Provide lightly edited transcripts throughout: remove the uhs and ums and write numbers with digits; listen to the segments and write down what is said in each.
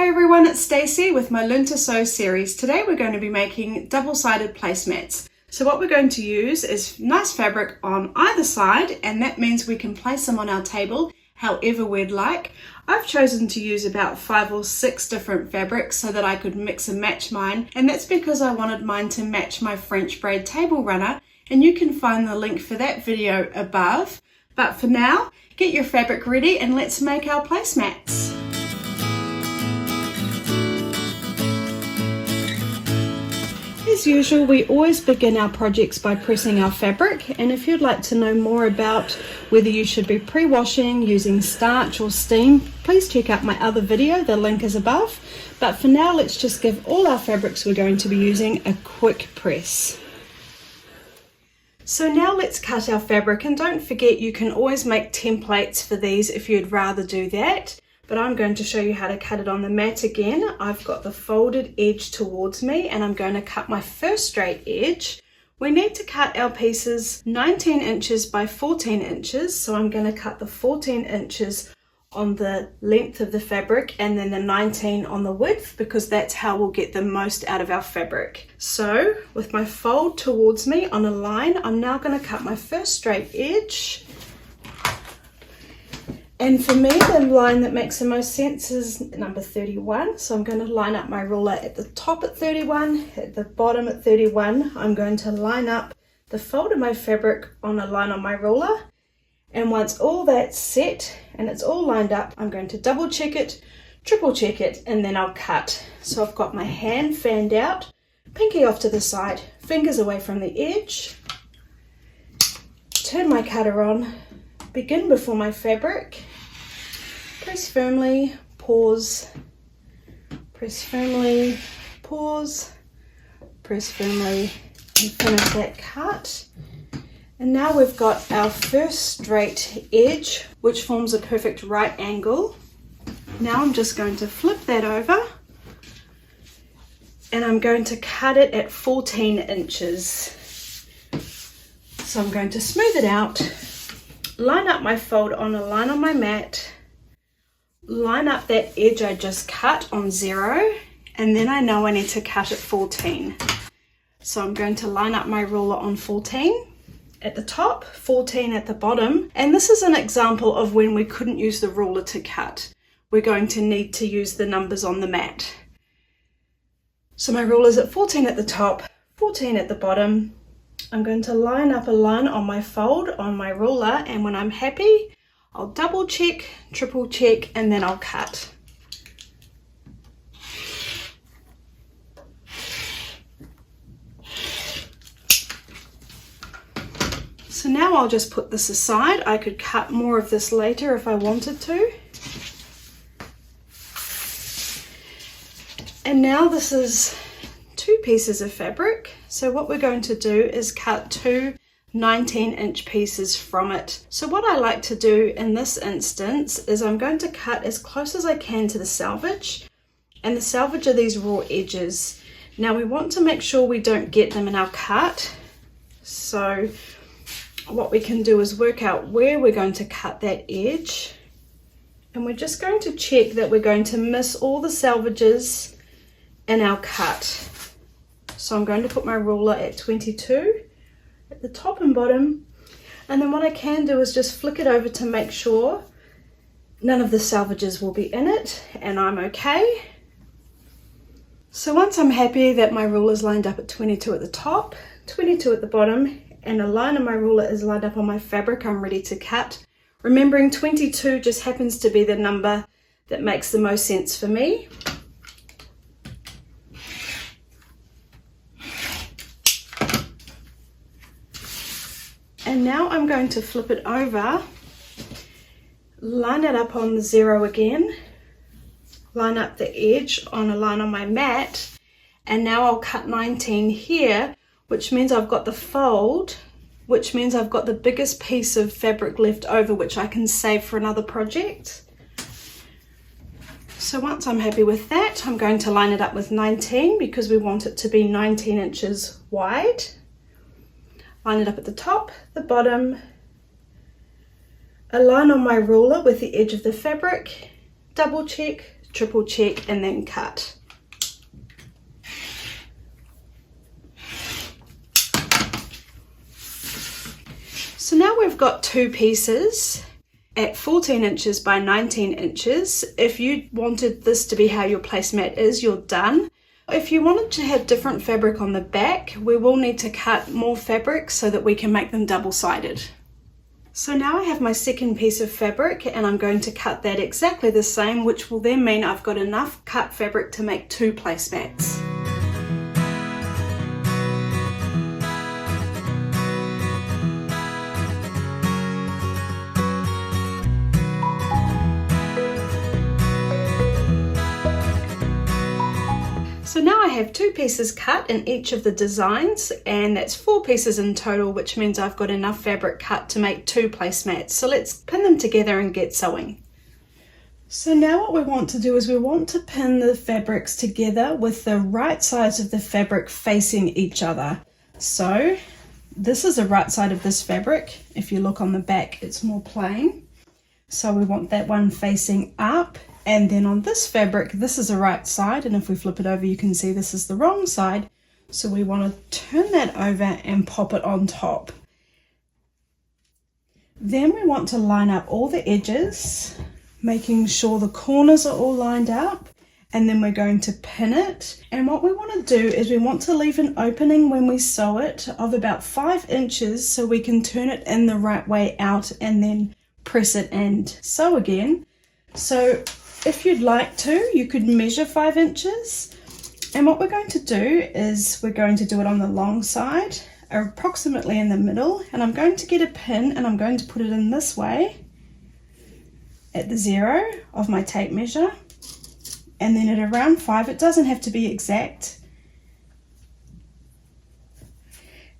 Hi everyone, it's Stacey with my Learn to Sew series. Today we're going to be making double-sided placemats. So what we're going to use is nice fabric on either side, and that means we can place them on our table however we'd like. I've chosen to use about 5 or 6 different fabrics so that I could mix and match mine, and that's because I wanted mine to match my French braid table runner, and you can find the link for that video above. But for now, get your fabric ready and let's make our placemats. As usual, we always begin our projects by pressing our fabric, and if you'd like to know more about whether you should be pre-washing, using starch or steam, please check out my other video, the link is above. But for now, let's just give all our fabrics we're going to be using a quick press. So now let's cut our fabric, and don't forget you can always make templates for these if you'd rather do that. But I'm going to show you how to cut it on the mat again. I've got the folded edge towards me and I'm going to cut my first straight edge. We need to cut our pieces 19 inches by 14 inches. So I'm going to cut the 14 inches on the length of the fabric and then the 19 on the width, because that's how we'll get the most out of our fabric. So with my fold towards me on a line, I'm now going to cut my first straight edge. And for me, the line that makes the most sense is number 31. So I'm going to line up my ruler at the top at 31, at the bottom at 31. I'm going to line up the fold of my fabric on a line on my ruler. And once all that's set and it's all lined up, I'm going to double check it, triple check it, and then I'll cut. So I've got my hand fanned out, pinky off to the side, fingers away from the edge. Turn my cutter on. Begin before my fabric, press firmly, pause, press firmly, pause, press firmly, and finish that cut. And now we've got our first straight edge, which forms a perfect right angle. Now I'm just going to flip that over, and I'm going to cut it at 14 inches. So I'm going to smooth it out. Line up my fold on a line on my mat, line up that edge I just cut on 0, and then I know I need to cut at 14. So I'm going to line up my ruler on 14 at the top, 14 at the bottom, and this is an example of when we couldn't use the ruler to cut. We're going to need to use the numbers on the mat. So my ruler's at 14 at the top, 14 at the bottom. I'm going to line up a line on my fold on my ruler, and when I'm happy, I'll double check, triple check, and then I'll cut. So now I'll just put this aside. I could cut more of this later if I wanted to. And now this is 2 pieces of fabric. So what we're going to do is cut 2 19-inch pieces from it. So what I like to do in this instance is I'm going to cut as close as I can to the selvage, and the selvage are these raw edges. Now we want to make sure we don't get them in our cut. So what we can do is work out where we're going to cut that edge, and we're just going to check that we're going to miss all the selvages in our cut. So I'm going to put my ruler at 22 at the top and bottom, and then what I can do is just flick it over to make sure none of the selvages will be in it, and I'm okay. So once I'm happy that my ruler is lined up at 22 at the top, 22 at the bottom, and a line of my ruler is lined up on my fabric, I'm ready to cut. Remembering 22 just happens to be the number that makes the most sense for me. And now I'm going to flip it over, line it up on the 0 again, line up the edge on a line on my mat, and now I'll cut 19 here, which means I've got the fold, which means I've got the biggest piece of fabric left over, which I can save for another project. So once I'm happy with that, I'm going to line it up with 19 because we want it to be 19 inches wide. Line it up at the top, the bottom, a line on my ruler with the edge of the fabric, double check, triple check and then cut. So now we've got two pieces at 14 inches by 19 inches. If you wanted this to be how your placemat is, you're done. If you wanted to have different fabric on the back, we will need to cut more fabric so that we can make them double-sided. So now I have my second piece of fabric and I'm going to cut that exactly the same, which will then mean I've got enough cut fabric to make two placemats. So now I have two pieces cut in each of the designs, and that's 4 pieces in total, which means I've got enough fabric cut to make two placemats. So let's pin them together and get sewing. So now what we want to do is we want to pin the fabrics together with the right sides of the fabric facing each other. So this is the right side of this fabric. If you look on the back, it's more plain. So we want that one facing up. And then on this fabric, this is the right side, and if we flip it over, you can see this is the wrong side. So we want to turn that over and pop it on top. Then we want to line up all the edges, making sure the corners are all lined up, and then we're going to pin it. And what we want to do is we want to leave an opening when we sew it of about 5 inches so we can turn it in the right way out and then press it and sew again. So if you'd like to, you could measure 5 inches. And what we're going to do is we're going to do it on the long side, approximately in the middle. And I'm going to get a pin and I'm going to put it in this way at the 0 of my tape measure. And then at around 5, it doesn't have to be exact.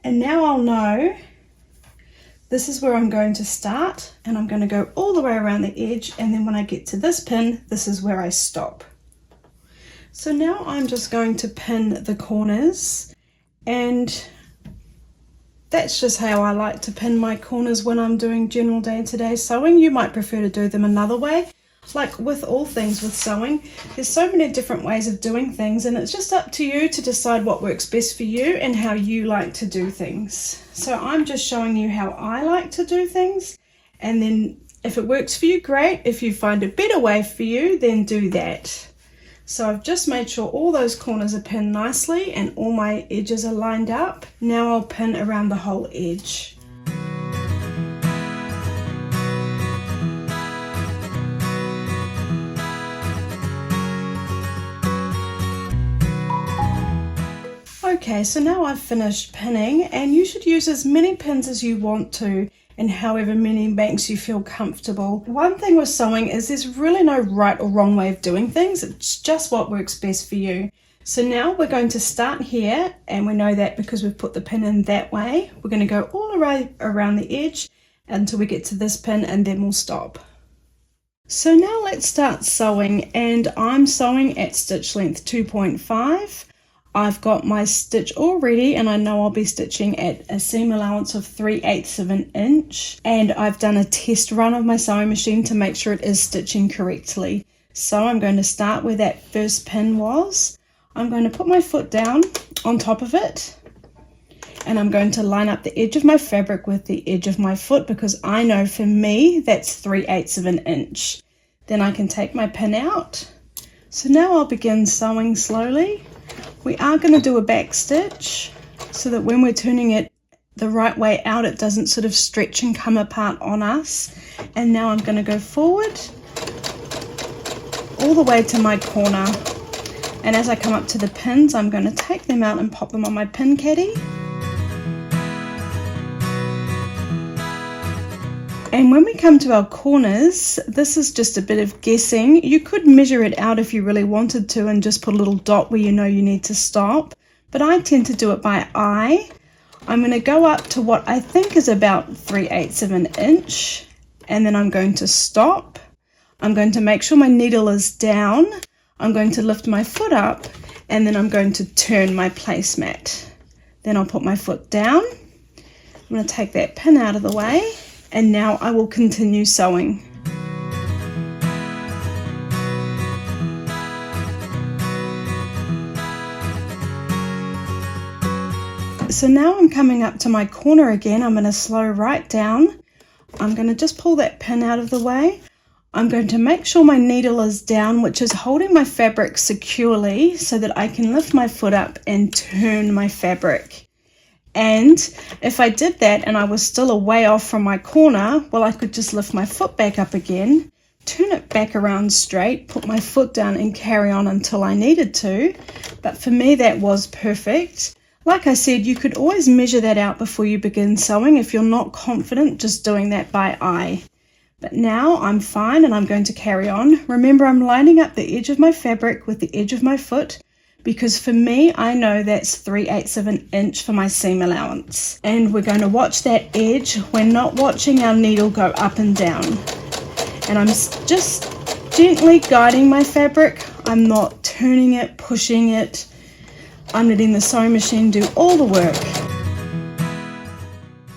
And now I'll know this is where I'm going to start, and I'm going to go all the way around the edge, and then when I get to this pin, this is where I stop. So now I'm just going to pin the corners, and that's just how I like to pin my corners when I'm doing general day-to-day sewing. You might prefer to do them another way. Like with all things with sewing, there's so many different ways of doing things, and it's just up to you to decide what works best for you and how you like to do things. So I'm just showing you how I like to do things, and then if it works for you, great. If you find a better way for you, then do that. So I've just made sure all those corners are pinned nicely and all my edges are lined up. Now I'll pin around the whole edge. Okay, so now I've finished pinning, and you should use as many pins as you want to and however many makes you feel comfortable. One thing with sewing is there's really no right or wrong way of doing things. It's just what works best for you. So now we're going to start here, and we know that because we've put the pin in that way. We're going to go all the way around the edge until we get to this pin, and then we'll stop. So now let's start sewing, and I'm sewing at stitch length 2.5. I've got my stitch all ready, and I know I'll be stitching at a seam allowance of 3/8 of an inch, and I've done a test run of my sewing machine to make sure it is stitching correctly. So I'm going to start where that first pin was. I'm going to put my foot down on top of it, and I'm going to line up the edge of my fabric with the edge of my foot, because I know for me that's 3/8 of an inch. Then I can take my pin out. So now I'll begin sewing slowly. We are going to do a back stitch so that when we're turning it the right way out, it doesn't sort of stretch and come apart on us. And now I'm going to go forward all the way to my corner. And as I come up to the pins, I'm going to take them out and pop them on my pin caddy. And when we come to our corners, this is just a bit of guessing. You could measure it out if you really wanted to and just put a little dot where you know you need to stop. But I tend to do it by eye. I'm going to go up to what I think is about 3/8 of an inch. And then I'm going to stop. I'm going to make sure my needle is down. I'm going to lift my foot up, and then I'm going to turn my placemat. Then I'll put my foot down. I'm going to take that pin out of the way. And now I will continue sewing. so now I'm coming up to my corner again. I'm going to slow right down. I'm going to just pull that pin out of the way. I'm going to make sure my needle is down, which is holding my fabric securely so that I can lift my foot up and turn my fabric. And if I did that and I was still a way off from my corner, well, I could just lift my foot back up again, turn it back around straight, put my foot down and carry on until I needed to. But for me, that was perfect. Like I said, you could always measure that out before you begin sewing if you're not confident just doing that by eye. But now I'm fine and I'm going to carry on. Remember, I'm lining up the edge of my fabric with the edge of my foot because for me, I know that's 3/8 of an inch for my seam allowance. And we're going to watch that edge. We're not watching our needle go up and down. And I'm just gently guiding my fabric. I'm not turning it, pushing it. I'm letting the sewing machine do all the work.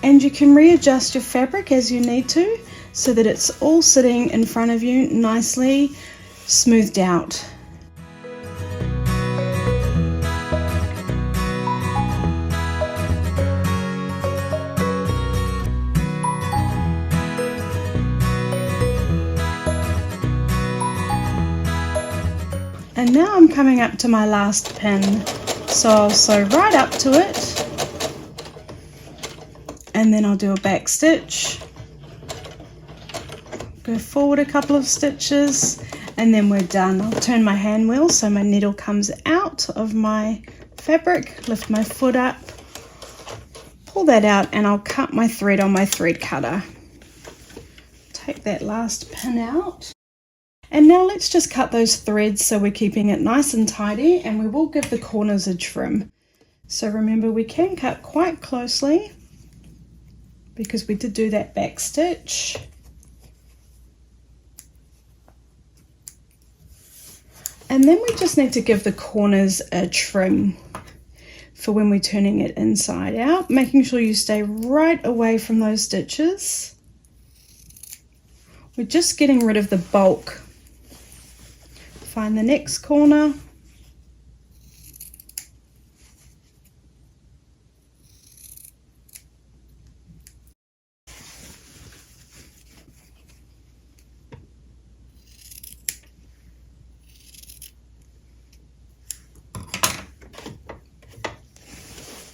And you can readjust your fabric as you need to so that it's all sitting in front of you nicely smoothed out. And now I'm coming up to my last pin. So I'll sew right up to it and then I'll do a back stitch, go forward a couple of stitches and then we're done. I'll turn my hand wheel so my needle comes out of my fabric, lift my foot up, pull that out and I'll cut my thread on my thread cutter. Take that last pin out. And now let's just cut those threads so we're keeping it nice and tidy, and we will give the corners a trim. So remember, we can cut quite closely because we did do that back stitch. And then we just need to give the corners a trim for when we're turning it inside out, making sure you stay right away from those stitches. We're just getting rid of the bulk. Find the next corner.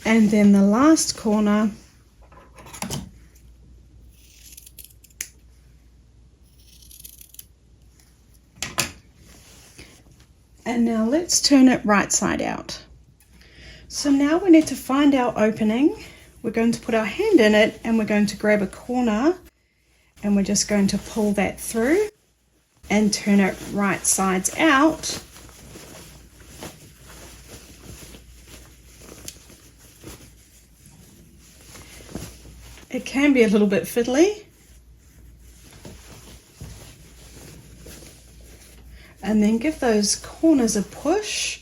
And then the last corner. And now let's turn it right side out. So now we need to find our opening. We're going to put our hand in it and we're going to grab a corner and we're just going to pull that through and turn it right sides out. It can be a little bit fiddly. And then give those corners a push.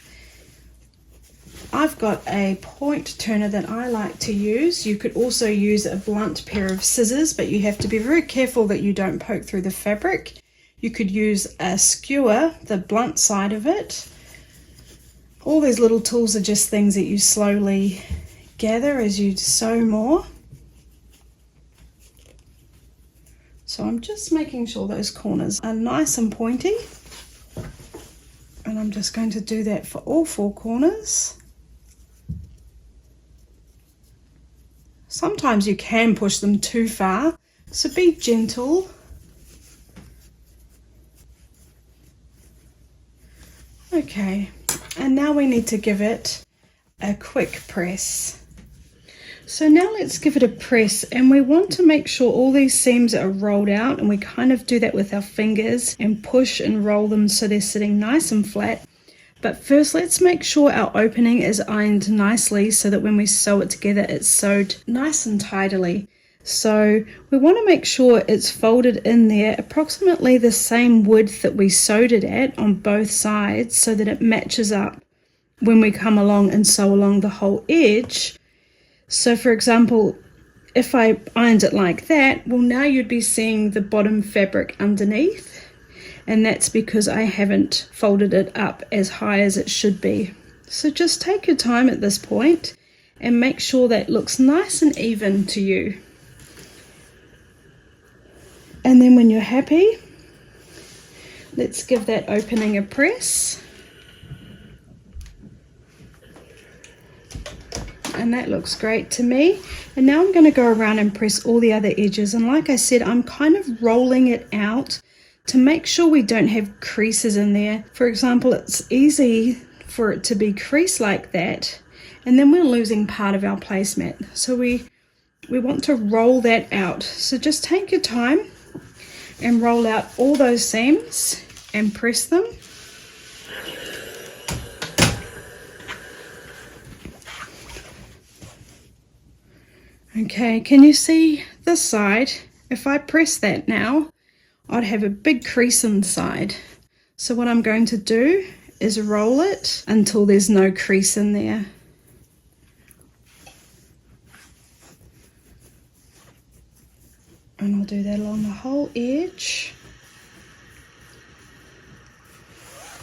I've got a point turner that I like to use. You could also use a blunt pair of scissors, but you have to be very careful that you don't poke through the fabric. You could use a skewer, the blunt side of it. All these little tools are just things that you slowly gather as you sew more. So I'm just making sure those corners are nice and pointy. And I'm just going to do that for all four corners. Sometimes you can push them too far, so be gentle. Okay, and now we need to give it a quick press. So now let's give it a press, and we want to make sure all these seams are rolled out, and we kind of do that with our fingers and push and roll them so they're sitting nice and flat. But first let's make sure our opening is ironed nicely so that when we sew it together it's sewed nice and tidily. So we want to make sure it's folded in there approximately the same width that we sewed it at on both sides so that it matches up when we come along and sew along the whole edge. So for example, if I ironed it like that, well now you'd be seeing the bottom fabric underneath, and that's because I haven't folded it up as high as it should be. So just take your time at this point and make sure that looks nice and even to you. And then when you're happy, let's give that opening a press. And that looks great to me. And now I'm going to go around and press all the other edges, and like I said, I'm kind of rolling it out to make sure we don't have creases in there. For example, it's easy for it to be creased like that, and then we're losing part of our placemat. So we want to roll that out. So just take your time and roll out all those seams and press them. Okay, can you see this side? If I press that now, I'd have a big crease inside. So what I'm going to do is roll it until there's no crease in there. And I'll do that along the whole edge.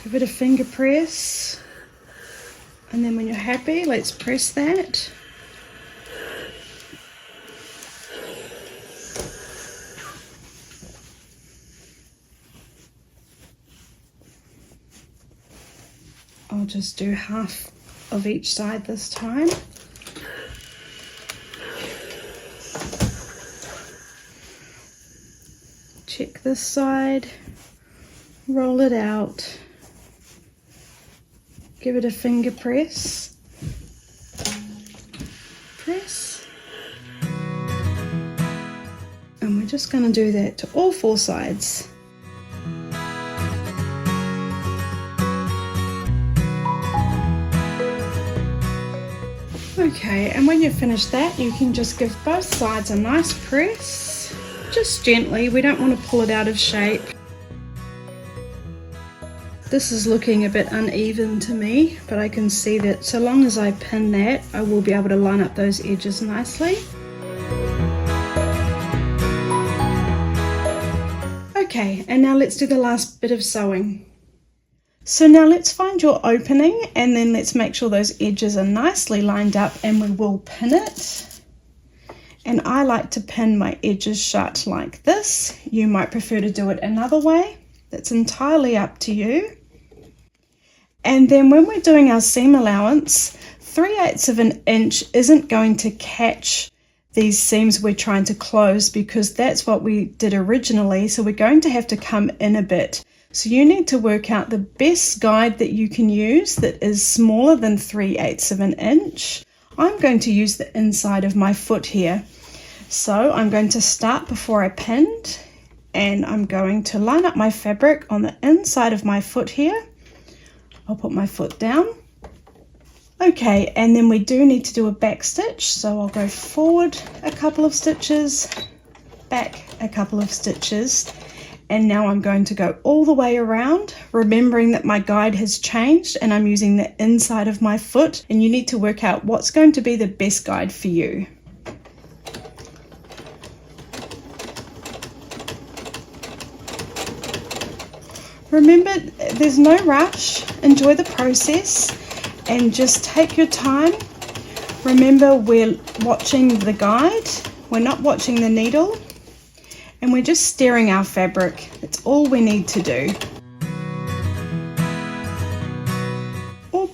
Give it a finger press. And then when you're happy, let's press that. I'll just do half of each side this time. Check this side, roll it out, give it a finger press, press, and we're just going to do that to all four sides. Okay, and when you've finished that, you can just give both sides a nice press, just gently. We don't want to pull it out of shape. This is looking a bit uneven to me, but I can see that so long as I pin that, I will be able to line up those edges nicely. Okay, and now let's do the last bit of sewing. So now let's find your opening, and then let's make sure those edges are nicely lined up, and we will pin it. And I like to pin my edges shut like this. You might prefer to do it another way. That's entirely up to you. And then when we're doing our seam allowance, 3/8 of an inch isn't going to catch these seams we're trying to close, because that's what we did originally. So we're going to have to come in a bit. So you need to work out the best guide that you can use that is smaller than 3/8 of an inch. I'm going to use the inside of my foot here. So I'm going to start before I pinned, and I'm going to line up my fabric on the inside of my foot here. I'll put my foot down. Okay, and then we do need to do a back stitch. So I'll go forward a couple of stitches, back a couple of stitches. And now I'm going to go all the way around, remembering that my guide has changed and I'm using the inside of my foot, and you need to work out what's going to be the best guide for you. Remember, there's no rush. Enjoy the process and just take your time. Remember, we're watching the guide. We're not watching the needle. And we're just stirring our fabric. That's all we need to do. Oh,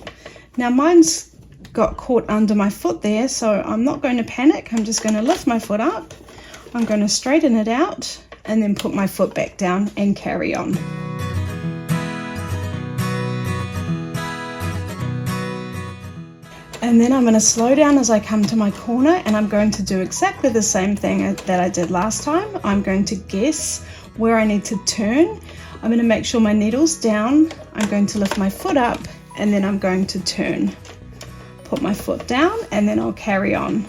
now mine's got caught under my foot there, so I'm not going to panic. I'm just going to lift my foot up. I'm going to straighten it out and then put my foot back down and carry on. And then I'm going to slow down as I come to my corner, and I'm going to do exactly the same thing that I did last time. I'm going to guess where I need to turn. I'm going to make sure my needle's down. I'm going to lift my foot up, and then I'm going to turn. Put my foot down, and then I'll carry on.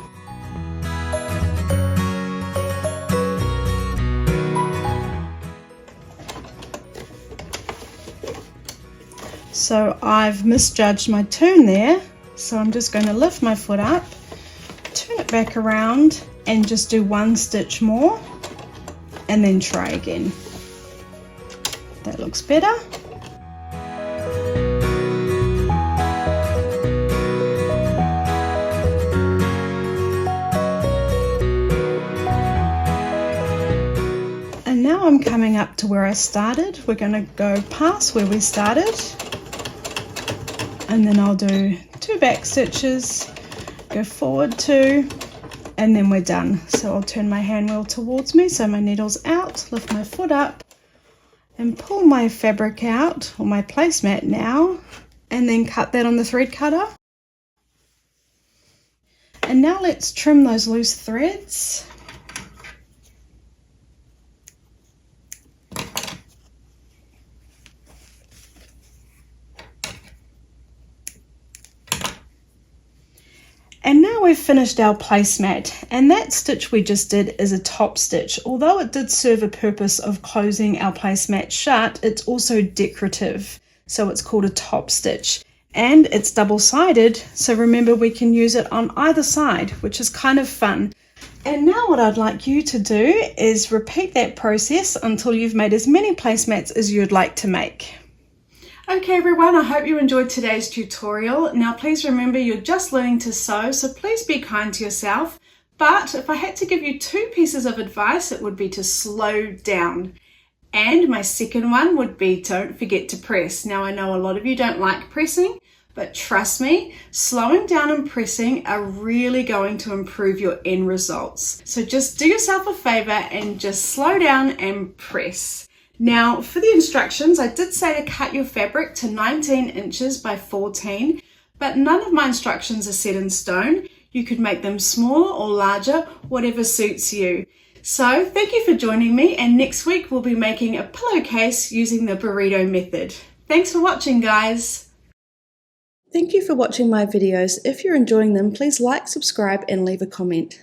So I've misjudged my turn there. So I'm just going to lift my foot up, turn it back around, and just do one stitch more, and then try again. That looks better. up to where I started. We're going to go past where we started, and then I'll do 2 back stitches, go forward 2, and then we're done. So I'll turn my hand wheel towards me so my needle's out, lift my foot up and pull my fabric out, or my placemat now, and then cut that on the thread cutter. And now let's trim those loose threads. And now we've finished our placemat, and that stitch we just did is a top stitch. Although it did serve a purpose of closing our placemat shut, it's also decorative, so it's called a top stitch. And it's double-sided, so remember we can use it on either side, which is kind of fun. And now what I'd like you to do is repeat that process until you've made as many placemats as you'd like to make. Okay everyone, I hope you enjoyed today's tutorial. Now please remember you're just learning to sew, so please be kind to yourself. But if I had to give you 2 pieces of advice, it would be to slow down. And my second one would be don't forget to press. Now I know a lot of you don't like pressing, but trust me, slowing down and pressing are really going to improve your end results. So just do yourself a favor and just slow down and press. Now for the instructions, I did say to cut your fabric to 19 inches by 14, but none of my instructions are set in stone. You could make them smaller or larger, whatever suits you. So thank you for joining me, and next week we'll be making a pillowcase using the burrito method. Thanks for watching, guys. Thank you for watching my videos. If you're enjoying them, please like, subscribe and leave a comment.